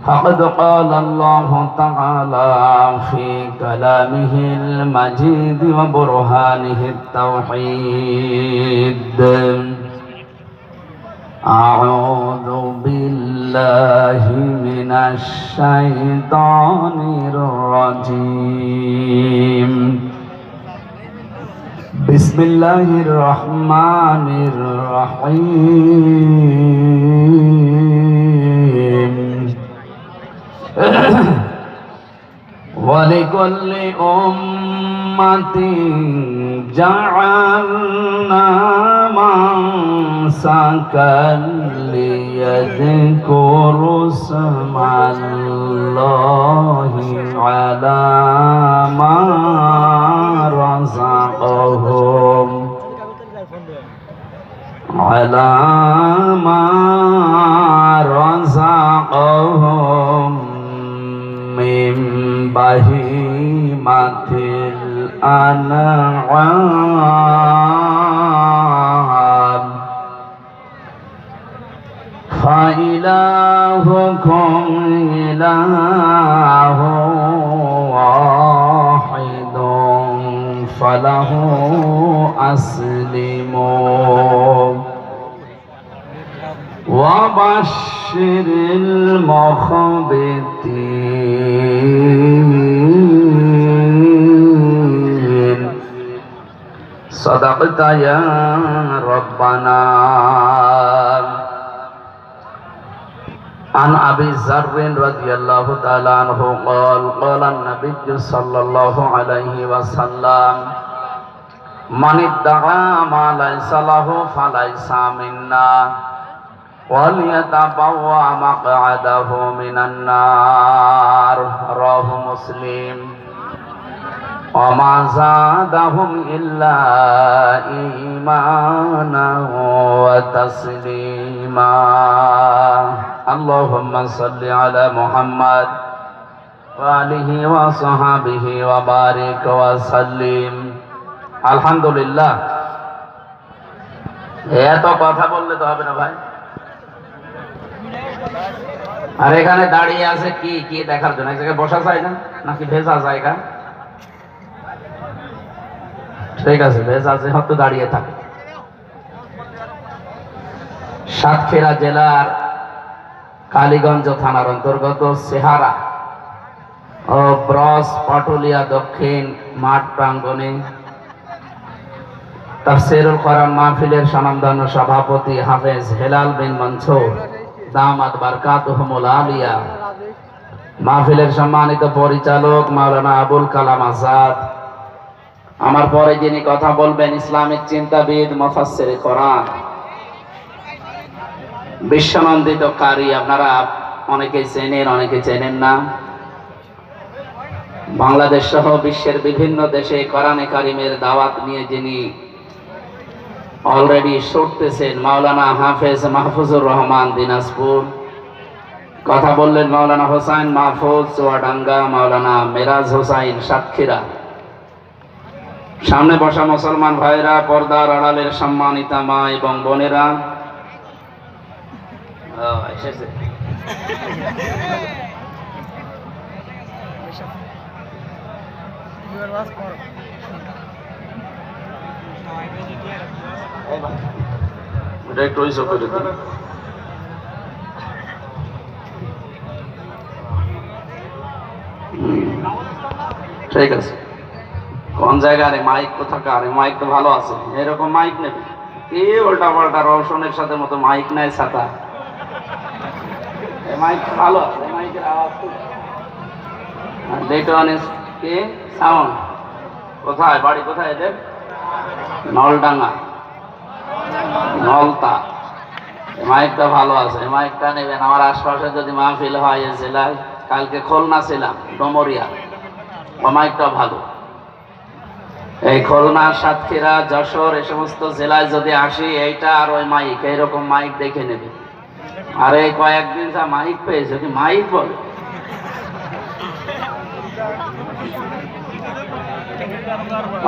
فقد قال الله تعالى في كلامه المجيد وبرهانه التوحيد. أعوذ بالله من الشيطان الرجيم. بسم الله الرحمن الرحيم. ولكل أمة جعلنا منسكا ليذكروا اسم الله على ما رزقهم من بهيمة الأنعام فإلهكم إله واحد فله أسلموا وبشر المخبتين. صدقت يا ربنا. عن أبي ذر رضي الله تعالى عنه قال قال النبي صلى الله عليه وسلم من ادعى ما ليس له فليس منا وليتبوأ مقعده من النار. رواه مسلم. وما زادهم إلا إيمانا وتسليما. اللهم صل على محمد وآله وصحبه وبارك وسلم. আলহামদুলিল্লাহ। এত কথা বললে তো হবে না ভাই। আর এখানে দাঁড়িয়ে আছে কি কি দেখার জন্য? এক জায়গায় বসা যায় না নাকি ভেজা জায়গা? ঠিক আছে, ভেজা আছে হয়তো দাঁড়িয়ে থাকে। সাতক্ষীরা জেলার কালীগঞ্জ থানার অন্তর্গত সেহারা ও ব্রস পাটুলিয়া দক্ষিণ মাঠ প্রাঙ্গণে তাফসীরুল কোরআন মাহফিলের স্বনামধন্য সভাপতি হাফেজ হেলাল বিন মনসুর দামাত বারকাতুহুমুল আলিয়া, মাহফিলের সম্মানিত পরিচালক মাওলানা আবুল কালাম আজাদ, আমার পরে যিনি কথা বলবেন ইসলামিক চিন্তাবিদ মুফাসসির কোরআন বিশ্বনন্দিত কারি, আপনারা অনেকে চেনেন অনেকে চেনেন না। বাংলাদেশ সহ বিশ্বের বিভিন্ন দেশে কোরআনে কারিমের দাওয়াত নিয়ে যিনি অলরেডি ছুটতেছেন মাওলানা হাফেজ মাহফুজুর রহমান দিনাজপুর, কথা বললেন মাওলানা হোসাইন মাহফুজ চুয়াডাঙ্গা, মাওলানা মেরাজ হোসাইন সাতক্ষীরা। সামনে বসা মুসলমান ভাইরা, পর্দার আড়ালের সম্মানিতা মা এবং বোনেরা, ঠিক আছে। কোন জায়গায় মাইক কোথাকার? মাইক তো ভালো আছে, এরকম মাইক নেবে কি? উল্টা পাল্টা রওশনের সাথে মতো মাইক নাই ছাতা। মাইক ভালো আছে, মাইকের আওয়াজ কি সাউন্ড? কোথায় বাড়ি? কোথায় এদের? নলডাঙ্গা, নলতা। মাইকটা ভালো আছে, মাইকটা নেবেন। আমার আশপাশে যদি মাহফিল হয় এ জেলায়, কালকে খুলনা ছিলাম ডোমরিয়া, ও মাইকটা ভালো। এই খুলনা, সাতক্ষীরা, যশোর এই সমস্ত জেলায় যদি আসি, এইটা আর ওই মাইক এইরকম মাইক দেখে নেবে। আর এই কয়েকদিন যা মাইক পেয়েছে, কি মাইক বলে?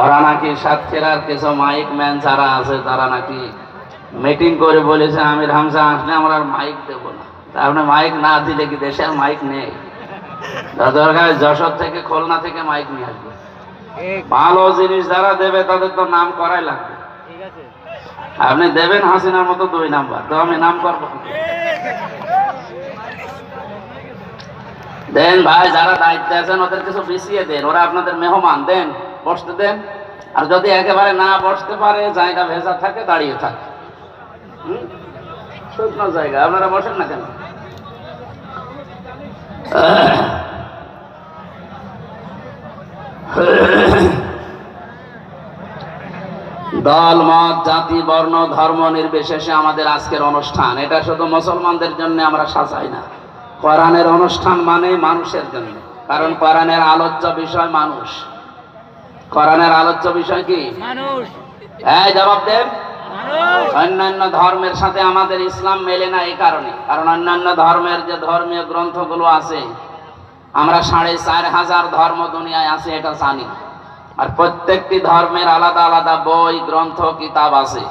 ওরা নাকি সাতক্ষীরার কিছু মাইক ম্যান যারা আছে তারা নাকি মিটিং করে বলেছে আমির হামজা আসলে আমরা আর মাইক দেবো না। তা আপনি মাইক না দিলে কি দেশে আর মাইক নেই? দরকার যশোর থেকে খুলনা থেকে মাইক নিয়ে আসবে। ভালো জিনিস যারা দেবে তাদের তো নাম করাই লাগবে। আপনি দেবেন হাসিনার মতো 2 নাম্বার, তো আমি নাম করবো। দেন ভাই, যারা দায়িত্বে আছেন ওদের কিছু বিছিয়ে দেন, ওরা আপনাদের মেহমান, দেন বসতে দেন। আর যদি একেবারে না বসতে পারে, জায়গা ভেজা থাকে, দাঁড়িয়ে থাকে, শুকনো জায়গা, আপনারা বসেন না কেন? দল মত জাতি বর্ণ ধর্ম নির্বিশেষে আমাদের আজকের অনুষ্ঠান, এটা শুধু মুসলমানদের জন্য আমরা সাজাই না। কোরআনের অনুষ্ঠান মানে মানুষের জন্য, কারণ কোরআনের আলোচ্য বিষয় মানুষ। কোরআনের আলোচ্য বিষয় কি? মানুষ। এই জবাব দেন। অন্যান্য ধর্মের সাথে আমাদের ইসলাম মেলে না এই কারণে, কারণ অন্যান্য ধর্মের যে ধর্মীয় গ্রন্থগুলো আছে, আমরা 4,500 ধর্ম দুনিয়ায় আছে এটা জানি। আর প্রত্যেকটি ধর্মের আলাদা আলাদা বই, গ্রন্থ, কিতাব আছে।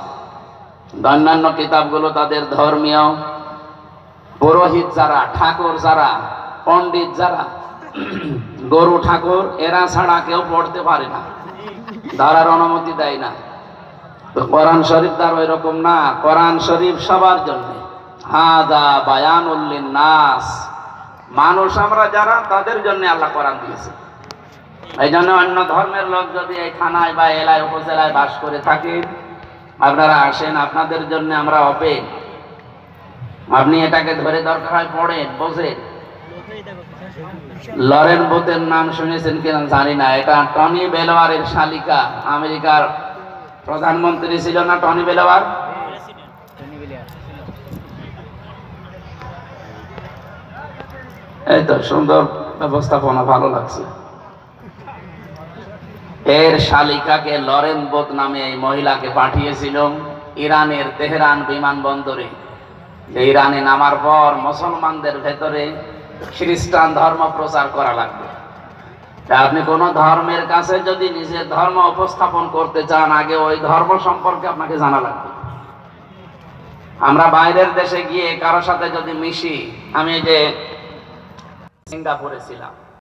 অন্যান্য কিতাবগুলো তাদের ধর্মীয় পুরোহিত যারা, ঠাকুর যারা, পণ্ডিত যারা, গরু ঠাকুর, এরা ছাড়া কেউ পড়তে পারে না, ধরার অনুমতি দেয় না। তো কোরআন শরীফ তার ওই রকম না। কোরআন শরীফ সবার জন্য, হাদা বায়ানুল লিন্নাস, মানুষ আমরা যারা, তাদের জন্য আল্লাহ কোরআন দিয়েছে। এই জন্য অন্য ধর্মের লোক যদি এই থানায় বা এলাকায় উপজেলায় বাস করে থাকে, আপনারা আসেন, আপনাদের জন্য আমরা ওপেন। আপনি এটাকে ধরে দরকার হয় পড়েন, বোঝেন। লরেন বুথের নাম শুনেছেন কিনা জানি না, এটা টনি বেলোয়ারের শালিকা, আমেরিকার প্রধানমন্ত্রী ছিল না টনি বেলোয়ার? এই তো সুন্দর ব্যবস্থাপনা, ভালো লাগছে। এর শালিকাকে লরেন বুথ নামে এই মহিলাকে পাঠিয়েছিল ইরানের তেহরান বিমানবন্দরে। ইরানে নামার পর মুসলমানদের ভেতরে খ্রিস্টান ধর্ম প্রচার করা লাগবে। আপনি কোন ধর্মের কাছে যদি নিজের ধর্ম উপস্থাপন করতে চান, আগে ওই ধর্ম সম্পর্কে আপনাকে জানা লাগবে। আমরা বাইরের দেশে গিয়ে কারোর সাথে যদি মিশি, আমি যে সিঙ্গাপুরে ছিলাম,